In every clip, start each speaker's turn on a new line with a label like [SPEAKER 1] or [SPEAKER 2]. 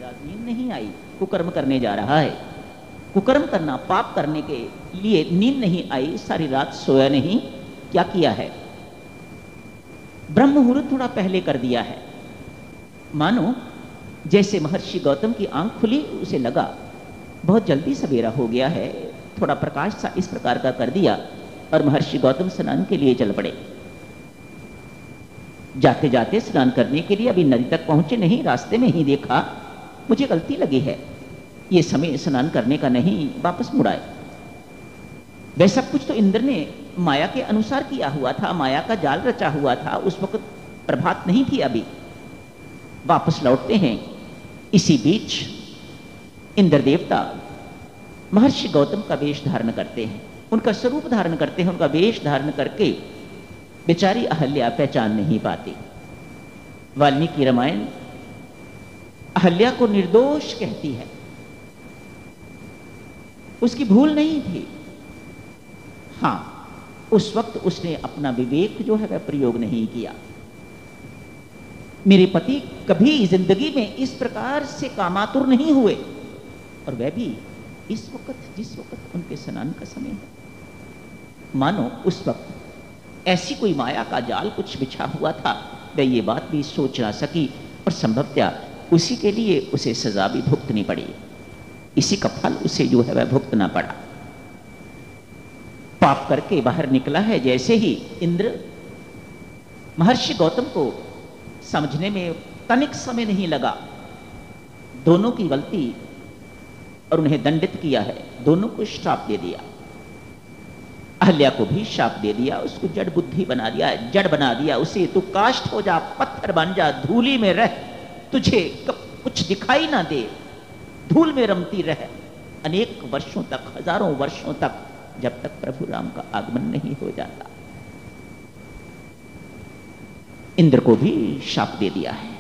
[SPEAKER 1] रात नींद नहीं आई, कुकर्म करने जा रहा है। कुकर्म करना, पाप करने के लिए नींद नहीं आई, सारी रात सोया नहीं, क्या किया है? ब्रह्म मुहूर्त थोड़ा पहले कर दिया है। मानो जैसे महर्षि गौतम की आंख खुली, उसे लगा बहुत जल्दी सवेरा हो गया है, थोड़ा प्रकाश सा इस प्रकार का कर दिया और महर्षि गौतम स्नान के लिए चल पड़े। जाते जाते स्नान करने के लिए अभी नदी तक पहुंचे नहीं, रास्ते में ही देखा मुझे गलती लगी है, ये समय स्नान करने का नहीं, वापस मुड़ाए। वह सब कुछ तो इंद्र ने माया के अनुसार किया हुआ था, माया का जाल रचा हुआ था, उस वक्त प्रभात नहीं थी अभी। वापस लौटते हैं, इसी बीच इंद्र देवता महर्षि गौतम का वेश धारण करते हैं, उनका स्वरूप धारण करते हैं, उनका वेश धारण करके बेचारी अहल्या पहचान नहीं पाती। वाल्मीकि रामायण अहल्या को निर्दोष कहती है, उसकी भूल नहीं थी। हां, उस वक्त उसने अपना विवेक जो है वह प्रयोग नहीं किया। मेरे पति कभी जिंदगी में इस प्रकार से कामातुर नहीं हुए, और वह भी इस वक्त, जिस वक्त उनके स्नान का समय है। मानो उस वक्त ऐसी कोई माया का जाल कुछ बिछा हुआ था, वह ये बात भी सोच ना सकी, और संभवतः उसी के लिए उसे सजा भी भुगतनी पड़ी, इसी का फल उसे जो है वह भुगतना पड़ा। पाप करके बाहर निकला है। जैसे ही इंद्र महर्षि गौतम को समझने में तनिक समय नहीं लगा, दोनों की गलती और उन्हें दंडित किया है, दोनों को श्राप दे दिया। अहल्या को भी श्राप दे दिया, उसको जड़ बुद्धि बना दिया, जड़ बना दिया उसे। तू काष्ठ हो जा, पत्थर बन जा, धूली में रह, तुझे कुछ दिखाई ना दे, धूल में रमती रह अनेक वर्षों तक, हजारों वर्षों तक, जब तक प्रभु राम का आगमन नहीं हो जाता। इंद्र को भी शाप दे दिया है,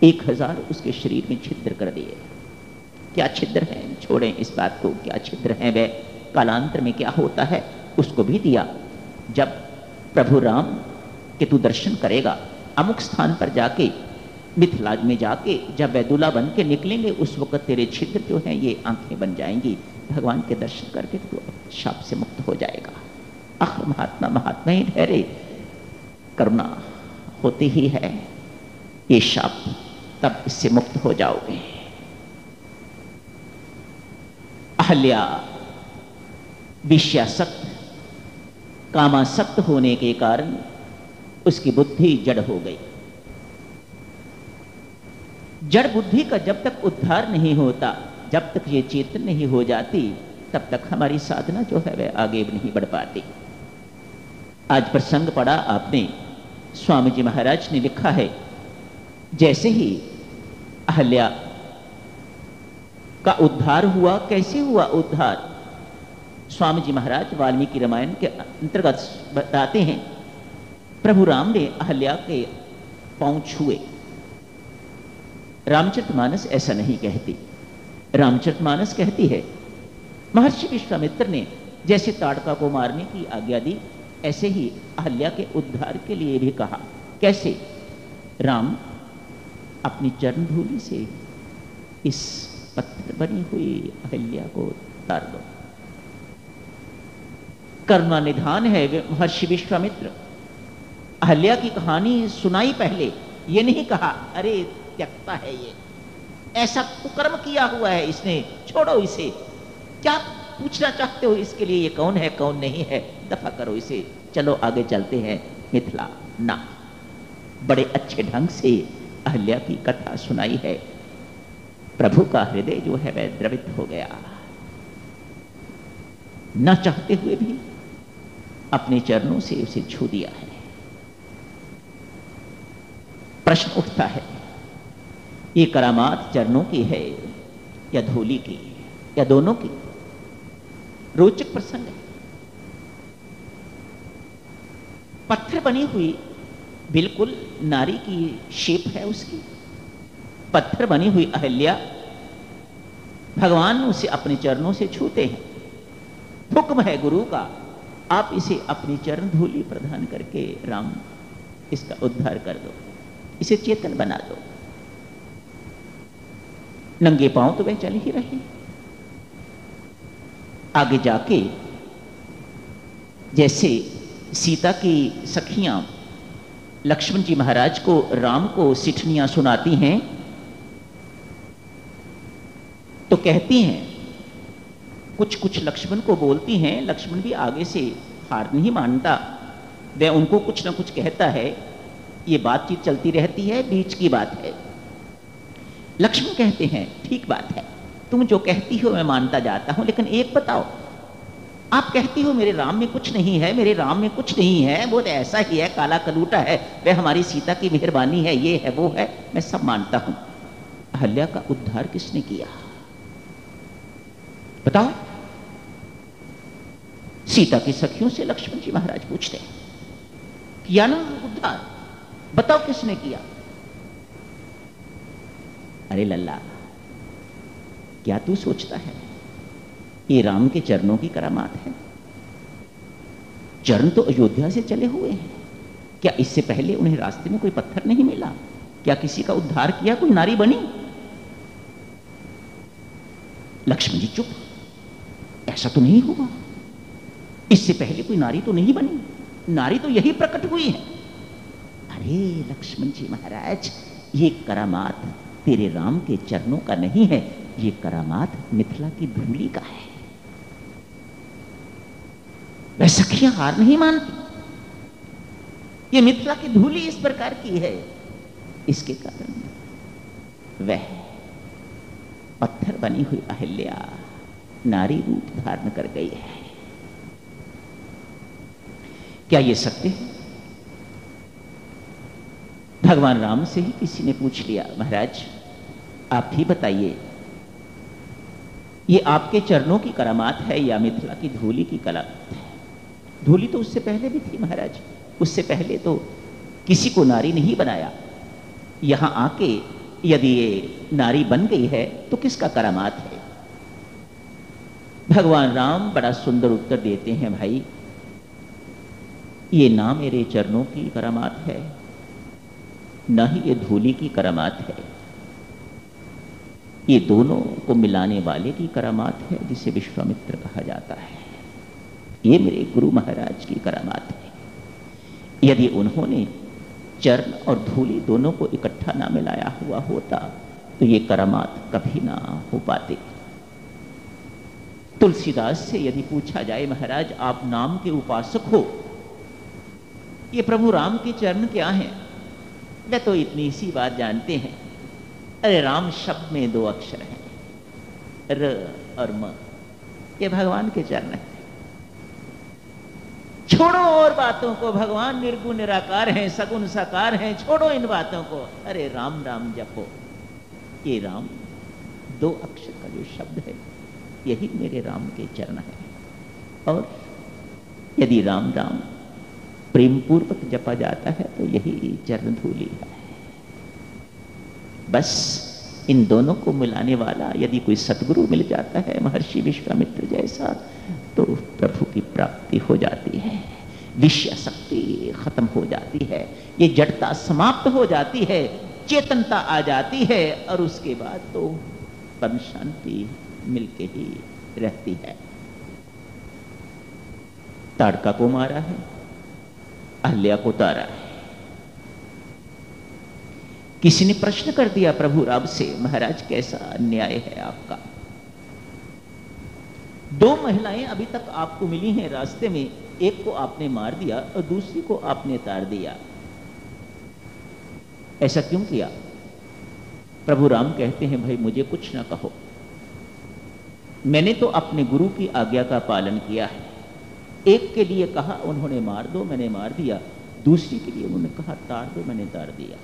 [SPEAKER 1] 1000 उसके शरीर में छिद्र कर दिए। क्या छिद्र है, छोड़ें इस बात को, क्या छिद्र है वह, कालांतर में क्या होता है उसको भी दिया। जब प्रभु राम के तू दर्शन करेगा, अमुक स्थान पर जाके, मिथिला में जाके, जब वह दूल्हा बन के निकलेंगे, उस वक्त तेरे छिद्र जो हैं ये आंखें बन जाएंगी, भगवान के दर्शन करके तू शाप से मुक्त हो जाएगा। आखिर महात्मा महात्मा ही ठहरे, करुणा होती ही है, ये शाप तब इससे मुक्त हो जाओगे। अहल्या विषयासक्त, कामासक्त होने के कारण उसकी बुद्धि जड़ हो गई। जड़ बुद्धि का जब तक उद्धार नहीं होता, जब तक ये चेतन नहीं हो जाती, तब तक हमारी साधना जो है वह आगे नहीं बढ़ पाती। आज प्रसंग पढ़ा आपने, स्वामी जी महाराज ने लिखा है, जैसे ही अहल्या का उद्धार हुआ, कैसे हुआ उद्धार, स्वामी जी महाराज वाल्मीकि रामायण के अंतर्गत बताते हैं। प्रभु राम ने अहल्या के पांव छुए। रामचरितमानस ऐसा नहीं कहती। रामचरितमानस कहती है महर्षि विश्वामित्र ने जैसे ताड़का को मारने की आज्ञा दी, ऐसे ही अहल्या के उद्धार के लिए भी कहा। कैसे? राम अपनी चरण धूलि से इस पत्थर बनी हुई अहल्या को उतार दो। करुणा निधान है महर्षि विश्वामित्र। अहल्या की कहानी सुनाई पहले, ये नहीं कहा अरे त्यक्ता है ये, ऐसा कुकर्म किया हुआ है इसने, छोड़ो इसे, क्या पूछना चाहते हो इसके लिए, ये कौन है कौन नहीं है, दफा करो इसे, चलो आगे चलते हैं मिथिला। ना, बड़े अच्छे ढंग से अहल्या की कथा सुनाई है। प्रभु का हृदय जो है वह द्रवित हो गया, न चाहते हुए भी अपने चरणों से उसे छू दिया है। प्रश्न उठता है, ये करामात चरणों की है या धूलि की या दोनों की? रोचक प्रसंग है। पत्थर बनी हुई बिल्कुल नारी की शेप है उसकी, पत्थर बनी हुई अहल्या, भगवान उसे अपने चरणों से छूते हैं। हुक्म है गुरु का, आप इसे अपनी चरण धूलि प्रदान करके राम इसका उद्धार कर दो, इसे चेतन बना दो। नंगे पांव तो वह चल ही रहे। आगे जाके जैसे सीता की सखियां लक्ष्मण जी महाराज को, राम को सिठनियां सुनाती हैं तो कहती हैं, कुछ कुछ लक्ष्मण को बोलती हैं। लक्ष्मण भी आगे से हार नहीं मानता, वह उनको कुछ ना कुछ कहता है। ये बातचीत चलती रहती है, बीच की बात है। लक्ष्मण कहते हैं, ठीक बात है, तुम जो कहती हो मैं मानता जाता हूं, लेकिन एक बताओ, आप कहती हो मेरे राम में कुछ नहीं है, मेरे राम में कुछ नहीं है, वो तो ऐसा ही है, काला कलूटा है, वह हमारी सीता की मेहरबानी है, ये है वो है, मैं सब मानता हूं। अहल्या का उद्धार किसने किया बताओ? सीता की सखियों से लक्ष्मण जी महाराज पूछते हैं, किया ना उद्धार, बताओ किसने किया? अरे लल्ला, क्या तू सोचता है ये राम के चरणों की करामात है? चरण तो अयोध्या से चले हुए हैं, क्या इससे पहले उन्हें रास्ते में कोई पत्थर नहीं मिला? क्या किसी का उद्धार किया, कोई नारी बनी? लक्ष्मण जी चुप, ऐसा तो नहीं हुआ, इससे पहले कोई नारी तो नहीं बनी, नारी तो यही प्रकट हुई है। अरे लक्ष्मण जी महाराज, ये करामात तेरे राम के चरणों का नहीं है, ये करामात मिथिला की धूली का है। वह सखियां हार नहीं मानती, ये मिथिला की धूली इस प्रकार की है, इसके कारण वह पत्थर बनी हुई अहिल्या नारी रूप धारण कर गई है। क्या यह सत्य है? भगवान राम से ही किसी ने पूछ लिया, महाराज आप ही बताइए, ये आपके चरणों की करामात है या मिथिला की धूली की करामात है? धूली तो उससे पहले भी थी महाराज, उससे पहले तो किसी को नारी नहीं बनाया, यहां आके यदि ये नारी बन गई है तो किसका करामात है? भगवान राम बड़ा सुंदर उत्तर देते हैं, भाई ये ना मेरे चरणों की करामात है, ना ही ये धूली की करामात है, ये दोनों को मिलाने वाले की करामात है, जिसे विश्वामित्र कहा जाता है। ये मेरे गुरु महाराज की करामात है। यदि उन्होंने चरण और धूली दोनों को इकट्ठा ना मिलाया हुआ होता तो ये करामात कभी ना हो पाते। तुलसीदास से यदि पूछा जाए, महाराज आप नाम के उपासक हो, ये प्रभु राम के चरण क्या हैं? वे तो इतनी सी बात जानते हैं, अरे राम शब्द में 2 अक्षर हैं, र और म, ये भगवान के चरण हैं। छोड़ो और बातों को, भगवान निर्गुण निराकार हैं, सगुण साकार हैं, छोड़ो इन बातों को, अरे राम राम जपो। ये राम 2 अक्षर का जो शब्द है, यही मेरे राम के चरण है। और यदि राम राम प्रेम पूर्वक जपा जाता है तो यही चरण धूली है। बस इन दोनों को मिलाने वाला यदि कोई सतगुरु मिल जाता है, महर्षि विश्वामित्र जैसा, तो प्रभु की प्राप्ति हो जाती है, विषय शक्ति खत्म हो जाती है, ये जड़ता समाप्त हो जाती है, चेतनता आ जाती है, और उसके बाद तो परम शांति मिलके ही रहती है। ताड़का को मारा है, अहल्या को तारा है। किसी ने प्रश्न कर दिया प्रभु राम से, महाराज कैसा अन्याय है आपका, 2 महिलाएं अभी तक आपको मिली हैं रास्ते में, एक को आपने मार दिया और दूसरी को आपने तार दिया, ऐसा क्यों किया? प्रभु राम कहते हैं, भाई मुझे कुछ ना कहो, मैंने तो अपने गुरु की आज्ञा का पालन किया है। एक के लिए कहा उन्होंने मार दो, मैंने मार दिया, दूसरी के लिए उन्होंने कहा तार दो, मैंने तार दिया,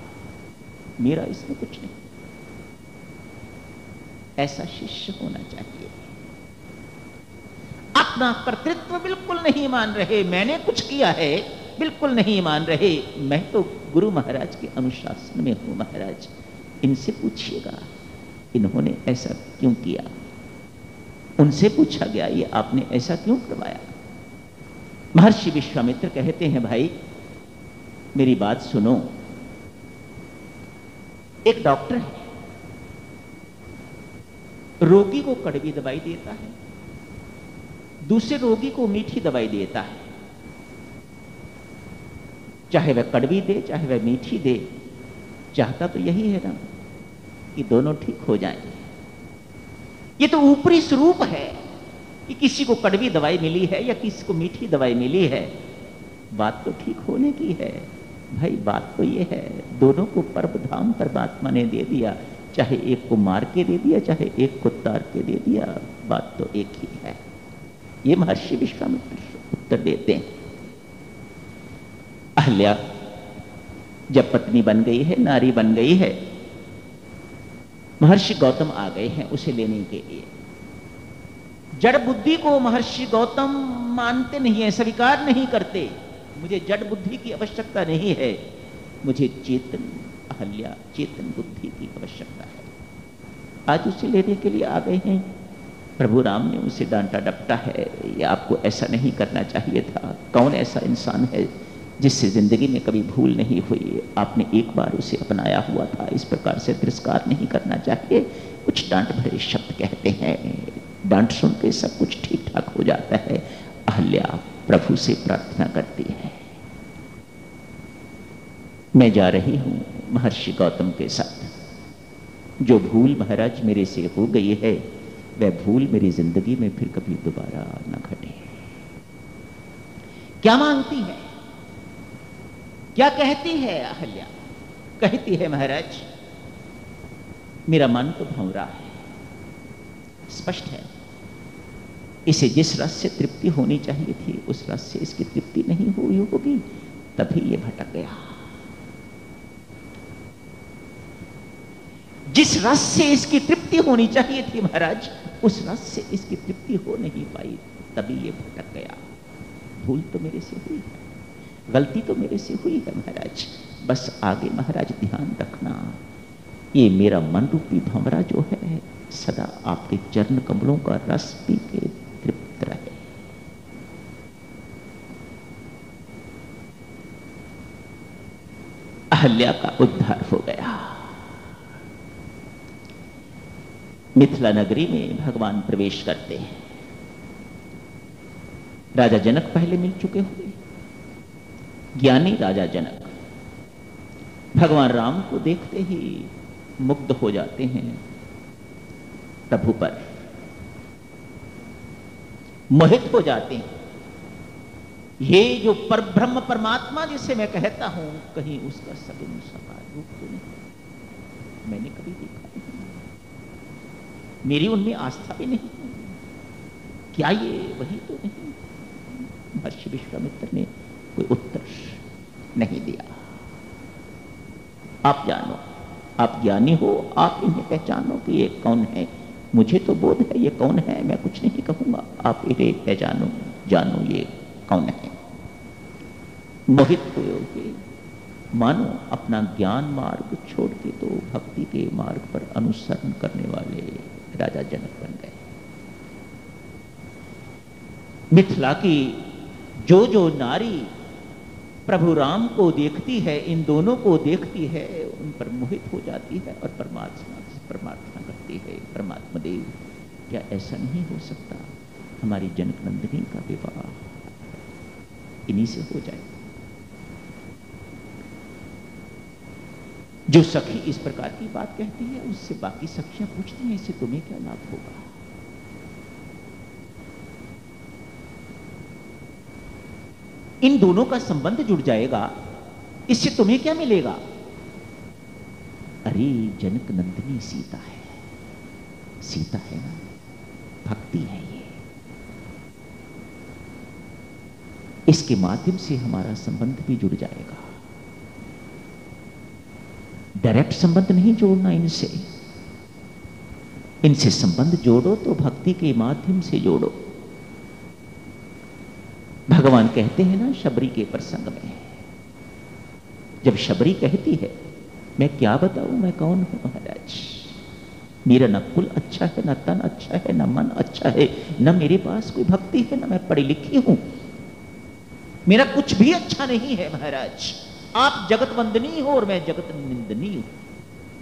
[SPEAKER 1] मेरा इसमें कुछ नहीं। ऐसा शिष्य होना चाहिए। अपना कर्तृत्व बिल्कुल नहीं मान रहे, मैंने कुछ किया है बिल्कुल नहीं मान रहे, मैं तो गुरु महाराज के अनुशासन में हूं। महाराज इनसे पूछिएगा इन्होंने ऐसा क्यों किया। उनसे पूछा गया, ये आपने ऐसा क्यों करवाया? महर्षि विश्वामित्र कहते हैं, भाई मेरी बात सुनो। एक डॉक्टर है, रोगी को कड़वी दवाई देता है, दूसरे रोगी को मीठी दवाई देता है। चाहे वह कड़वी दे चाहे वह मीठी दे, चाहता तो यही है ना कि दोनों ठीक हो जाएं। ये तो ऊपरी स्वरूप है कि किसी को कड़वी दवाई मिली है या किसी को मीठी दवाई मिली है, बात तो ठीक होने की है भाई। बात तो ये है, दोनों को परम धाम परमात्मा ने दे दिया, चाहे एक को मार के दे दिया चाहे एक को तार के दे दिया, बात तो एक ही है। ये महर्षि विश्वामित्र उत्तर देते हैं। अहल्या जब पत्नी बन गई है, नारी बन गई है, महर्षि गौतम आ गए हैं उसे लेने के लिए। जड़ बुद्धि को महर्षि गौतम मानते नहीं है, स्वीकार नहीं करते। मुझे जड़ बुद्धि की आवश्यकता नहीं है, मुझे चेतन अहल्या चेतन बुद्धि की आवश्यकता है। आज उसे लेने के लिए आ गए हैं। प्रभु राम ने उसे डांटा डपटा है, ये आपको ऐसा नहीं करना चाहिए था। कौन ऐसा इंसान है जिससे जिंदगी में कभी भूल नहीं हुई? आपने एक बार उसे अपनाया हुआ था, इस प्रकार से तिरस्कार नहीं करना चाहिए। कुछ डांट भरे शब्द कहते हैं, डांट सुन के सब कुछ ठीक ठाक हो जाता है। अहल्या प्रभु से प्रार्थना करती है, मैं जा रही हूं महर्षि गौतम के साथ। जो भूल महाराज मेरे से हो गई है वह भूल मेरी जिंदगी में फिर कभी दोबारा न घटे। क्या मांगती है, क्या कहती है अहल्या? कहती है महाराज मेरा मन तो भंवरा है, स्पष्ट है, इसे जिस रस से तृप्ति होनी चाहिए थी उस रस से इसकी तृप्ति नहीं हुई होगी, तभी ये भटक गया। जिस रस से इसकी तृप्ति होनी चाहिए थी महाराज, उस रस से इसकी तृप्ति हो नहीं पाई, तभी ये भटक गया। भूल तो मेरे से हुई है, गलती तो मेरे से हुई है महाराज। बस आगे महाराज ध्यान रखना, ये मेरा मन रूपी भंवरा जो है सदा आपके चरण कमलों का रस पी के तृप्त रहे। अहल्या का उद्धार हो गया। मिथिला नगरी में भगवान प्रवेश करते हैं। राजा जनक पहले मिल चुके हुए, ज्ञानी राजा जनक भगवान राम को देखते ही मुग्ध हो जाते हैं, प्रभु पर मोहित हो जाते हैं। ये जो परब्रह्म परमात्मा जिसे मैं कहता हूं, कहीं उसका सगुण साकार रूप तो नहीं मैंने कभी देखा नहीं, मेरी उनमें आस्था भी नहीं, क्या ये वही तो नहीं? महर्षि विश्वामित्र ने कोई उत्तर नहीं दिया। आप जानो, आप ज्ञानी हो, आप इन्हें पहचानो कि ये कौन है। मुझे तो बोध है ये कौन है, मैं कुछ नहीं कहूंगा, आप इन्हें पहचानो, जानो ये कौन है। मोहित हुए मानो अपना ज्ञान मार्ग छोड़ के तो भक्ति के मार्ग पर अनुसरण करने वाले राजा जनक बन गए। मिथिला की जो जो नारी प्रभु राम को देखती है, इन दोनों को देखती है, उन पर मोहित हो जाती है और परमात्मा करती है, परमात्मा देव क्या ऐसा नहीं हो सकता, हमारी जनक नंदिनी का विवाह इन्हीं से हो जाए। जो सखी इस प्रकार की बात कहती है, उससे बाकी सखियां पूछती हैं इससे तुम्हें क्या लाभ होगा? इन दोनों का संबंध जुड़ जाएगा, इससे तुम्हें क्या मिलेगा? अरे जनक नंदिनी सीता है, सीता है ना, भक्ति है ये, इसके माध्यम से हमारा संबंध भी जुड़ जाएगा। डायरेक्ट संबंध नहीं जोड़ना इनसे, इनसे संबंध जोड़ो तो भक्ति के माध्यम से जोड़ो। भगवान कहते हैं ना शबरी के प्रसंग में, जब शबरी कहती है मैं क्या बताऊं मैं कौन हूं महाराज, मेरा न कुल अच्छा है, न तन अच्छा है, न मन अच्छा है, न मेरे पास कोई भक्ति है, न मैं पढ़ी लिखी हूं, मेरा कुछ भी अच्छा नहीं है महाराज। आप जगत वंदनीय हो और मैं जगत निंदनीय हूं,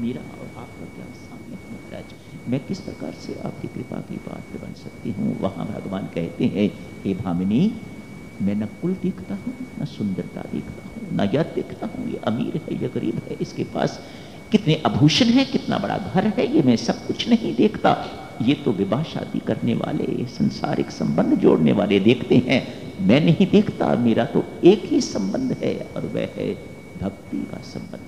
[SPEAKER 1] मेरा और आपका क्या सामने है महाराज। मैं किस प्रकार से आपकी कृपा की पात्र बन सकती हूँ। वहां भगवान कहते हैं, हे भामिनी, मैं न कुल देखता हूँ, न सुंदरता देखता हूँ, न यह देखता हूँ ये अमीर है या गरीब है, इसके पास कितने आभूषण है, कितना बड़ा घर है, ये मैं सब कुछ नहीं देखता। ये तो विवाह शादी करने वाले, संसारिक संबंध जोड़ने वाले देखते हैं, मैं नहीं देखता। मेरा तो एक ही संबंध है और वह है भक्ति का संबंध।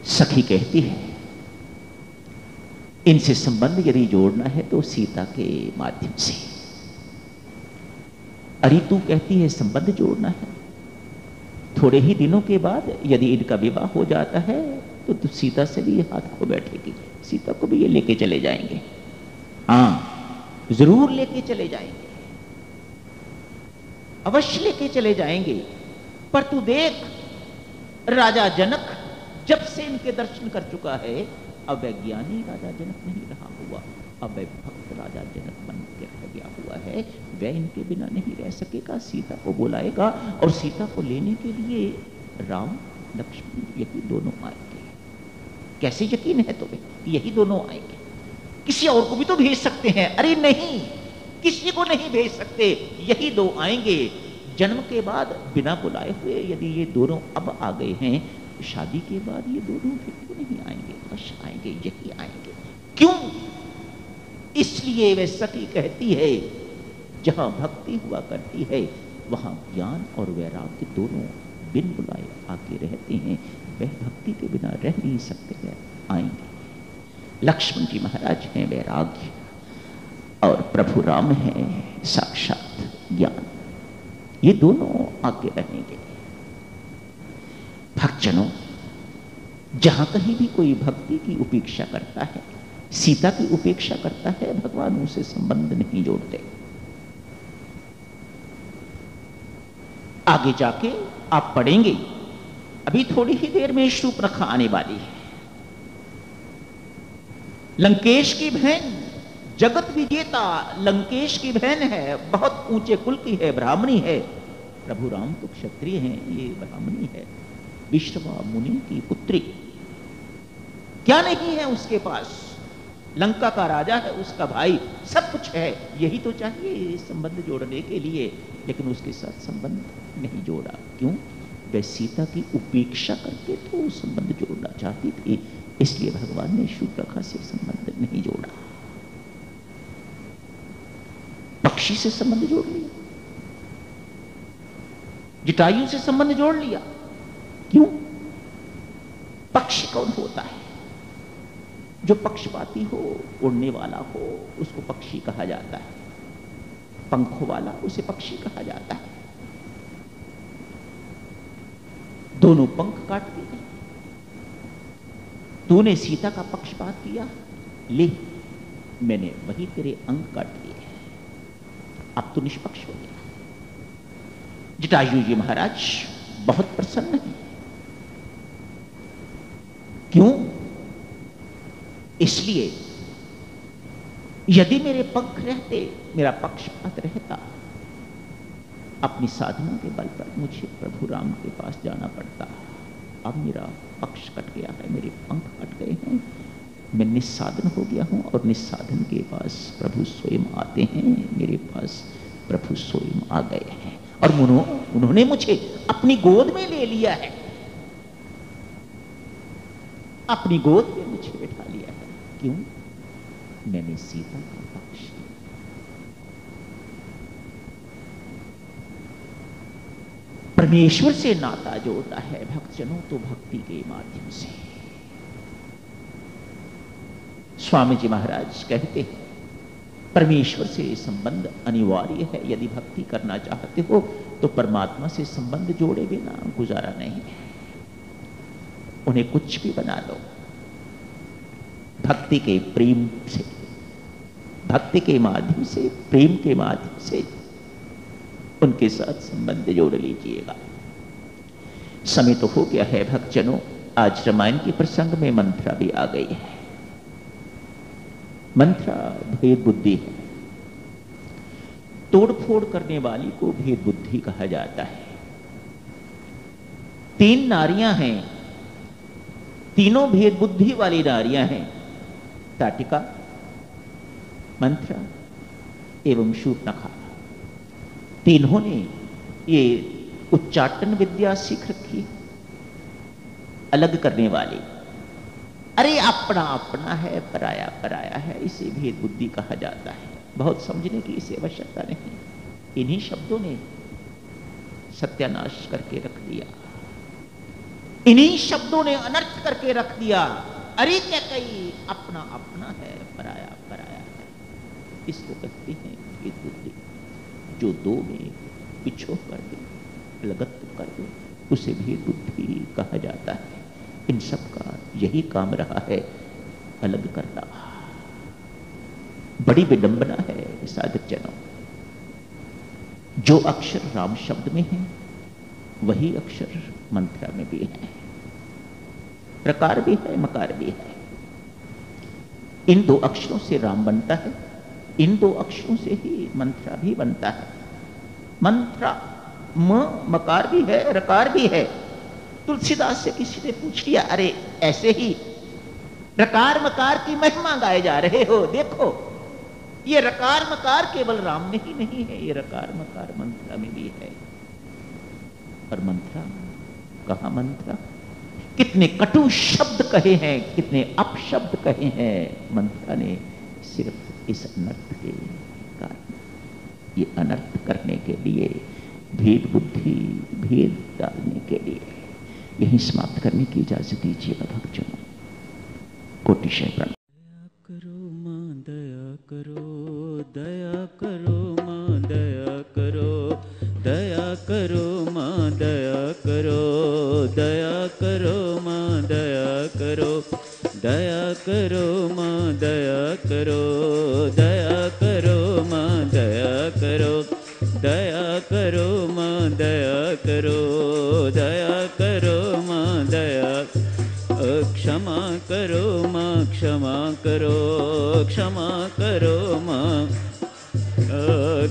[SPEAKER 1] सखी कहती है, इनसे संबंध यदि जोड़ना है तो सीता के माध्यम से। अरे तू कहती है संबंध जोड़ना है, थोड़े ही दिनों के बाद यदि इनका विवाह हो जाता है तो तू सीता से भी हाथ खो बैठेगी, सीता को भी ये लेके चले जाएंगे। हाँ, जरूर लेके चले जाएंगे, अवश्य लेके चले जाएंगे। पर तू देख, राजा जनक जब से इनके दर्शन कर चुका है, अब वह ज्ञानी राजा जनक नहीं रहा हुआ, अब वह भक्त राजा जनक बन के रह गया हुआ है। वह इनके बिना नहीं रह सकेगा, सीता को बुलाएगा और सीता को लेने के लिए राम लक्ष्मण यही दोनों आएंगे। कैसे यकीन है तुम्हें? यही दोनों आएंगे, किसी और को भी तो भेज सकते हैं। अरे नहीं, किसी को नहीं भेज सकते, यही दो आएंगे। जन्म के बाद बिना बुलाए हुए यदि ये दोनों अब आ गए हैं, शादी के बाद ये दोनों फिर क्यों नहीं आएंगे? अवश्य आएंगे, यही आएंगे। क्यों? इसलिए वह सखी कहती है, जहां भक्ति हुआ करती है वहां ज्ञान और वैराग्य दोनों बिन बुलाए आके रहते हैं। वह भक्ति के बिना रह नहीं सकते, वह आएंगे। लक्ष्मण जी महाराज हैं वैराग्य और प्रभु राम हैं साक्षात ज्ञान, ये दोनों आके रहेंगे। भक्तजनों, जहां कहीं भी कोई भक्ति की उपेक्षा करता है, सीता की उपेक्षा करता है, भगवान उनसे संबंध नहीं जोड़ते। आगे जाके आप पढ़ेंगे, अभी थोड़ी ही देर में शूर्पणखा आने वाली है। लंकेश की बहन, जगत विजेता लंकेश की बहन है, बहुत ऊंचे कुल की है, ब्राह्मणी है। प्रभु राम तो क्षत्रिय हैं, ये ब्राह्मणी है, विश्रवा मुनि की पुत्री। क्या नहीं है उसके पास? लंका का राजा है उसका भाई, सब कुछ है। यही तो चाहिए संबंध जोड़ने के लिए, लेकिन उसके साथ संबंध नहीं जोड़ा। क्यों? वह सीता की उपेक्षा करके तो संबंध जोड़ना चाहती थी, इसलिए भगवान ने शूर्पणखा से संबंध नहीं जोड़ा। पक्षी से संबंध जोड़ लिया, जटायु से संबंध जोड़ लिया। क्यों? पक्षी कौन होता है? जो पक्षपाती हो, उड़ने वाला हो, उसको पक्षी कहा जाता है। पंखों वाला, उसे पक्षी कहा जाता है। दोनों पंख काट दिए, तूने सीता का पक्षपात किया, ले मैंने वही तेरे अंग काट दिए, अब तो निष्पक्ष हो गया। जटायु जी महाराज बहुत प्रसन्न है। क्यों? इसलिए यदि मेरे पंख रहते, मेरा पक्षपात रहता, अपनी साधना के बल पर मुझे प्रभु राम के पास जाना पड़ता। अब मेरा पक्ष कट गया है, मेरे पंख कट गए हैं, मैं निस्साधन हो गया हूं और निस्साधन के पास प्रभु स्वयं आते हैं। मेरे पास प्रभु स्वयं आ गए हैं और उन्होंने मुझे अपनी गोद में ले लिया है, अपनी गोद में मुझे बैठा लिया है। क्यों? मैंने सीता का पक्ष लिया। परमेश्वर से नाता जोड़ना है भक्तजनों तो भक्ति के माध्यम से। स्वामी जी महाराज कहते हैं, परमेश्वर से संबंध अनिवार्य है। यदि भक्ति करना चाहते हो तो परमात्मा से संबंध जोड़े बिना गुजारा नहीं है। उन्हें कुछ भी बना लो, भक्ति के प्रेम से, भक्ति के माध्यम से, प्रेम के माध्यम से उनके साथ संबंध जोड़ लीजिएगा। समय तो हो गया है भक्तजनों, आज रामायण के प्रसंग में मंत्रा भी आ गई है। मंत्रा भेद बुद्धि है, तोड़फोड़ करने वाली को भेद बुद्धि कहा जाता है। 3 नारियां हैं, तीनों भेद बुद्धि वाली नारियां हैं, ताटिका, मंत्रा एवं शूर्पणखा। तीनों ने ये उच्चाटन विद्या सीख रखी, अलग करने वाली। अरे अपना अपना है, पराया पराया है, इसे भेद बुद्धि कहा जाता है। बहुत समझने की इसे आवश्यकता नहीं। इन्हीं शब्दों ने सत्यानाश करके रख दिया, इन्हीं शब्दों ने अनर्थ करके रख दिया। अरे क्या कही, अपना अपना है, पराया पराया है, इसको कहते हैं भेद बुद्धि। जो दो में पिछो कर दे, लगत कर दे, उसे भेद बुद्धि कहा जाता है। इन सब का यही काम रहा है, अलग करना। बड़ी विडंबना है साधक जनों। जो अक्षर राम शब्द में है वही अक्षर मंत्रा में भी है, प्रकार भी है, मकार भी है। इन दो अक्षरों से राम बनता है, इन दो अक्षरों से ही मंत्रा भी बनता है। मंत्रा मकार भी है, रकार भी है। तुलसीदास से किसी ने पूछ लिया, अरे ऐसे ही रकार मकार की महिमा गाए जा रहे हो, देखो ये रकार मकार केवल राम में ही नहीं है, ये रकार मकार मंत्रा में भी है। और मंत्रा कहां मंत्रा, कितने कटु शब्द कहे हैं, कितने अपशब्द कहे हैं मंत्रा ने, सिर्फ इस अनर्थ के कारण। ये अनर्थ करने के लिए, भेद बुद्धि भेद डालने के लिए। यही समाप्त करने की इजाजत दीजिएगा भक्तजनों। कोटिशय प्रणाम।
[SPEAKER 2] करो मां दया करो, दया करो मां दया करो, दया करो मां दया करो, दया करो मां दया करो, दया करो मां दया करो, दया करो मां दया करो, दया करो मां दया करो, दया करो मां दया। क्षमा करो मां, क्षमा करो, क्षमा करो मां,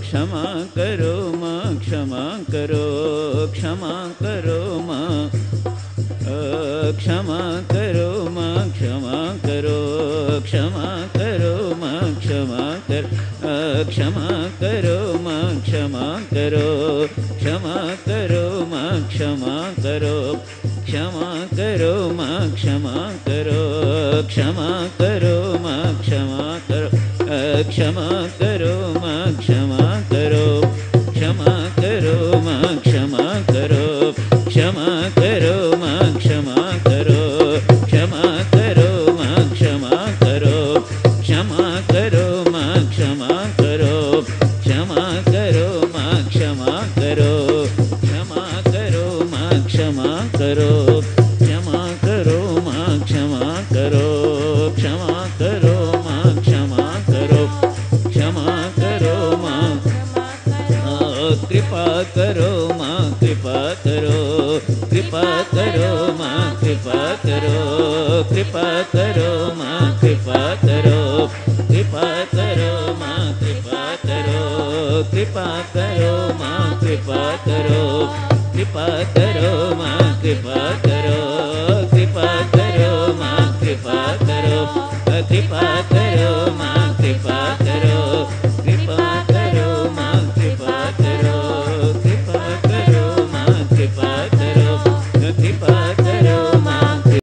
[SPEAKER 2] क्षमा करो मां, क्षमा करो, क्षमा करो मां, क्षमा करो मां, क्षमा करो, क्षमा करो मां, क्षमा कर, क्षमा करो मां, क्षमा करो, क्षमा करो मां, क्षमा करो, क्षमा करो मां, क्षमा करो, क्षमा करो मां, क्षमा करो, क्षमा करो मां, क्षमा करो, क्षमा करो मां, क्षमा करो, क्षमा करो मां, क्षमा करो, क्षमा करो मां, क्षमा करो, क्षमा करो मां, क्षमा करो, क्षमा करो मां, क्षमा करो, क्षमा करो मां, क्षमा करो, क्षमा करो मां, क्षमा करो, क्षमा करो मां, क्षमा करो, क्षमा करो मां, कृपा करो मां, कृपा करो, कृपा करो मां, कृपा करो, कृपा करो मां, कृपा करो, कृपा करो मां, कृपा करो, कृपा करो मां, कृपा करो, कृपा करो मां, कृपा करो।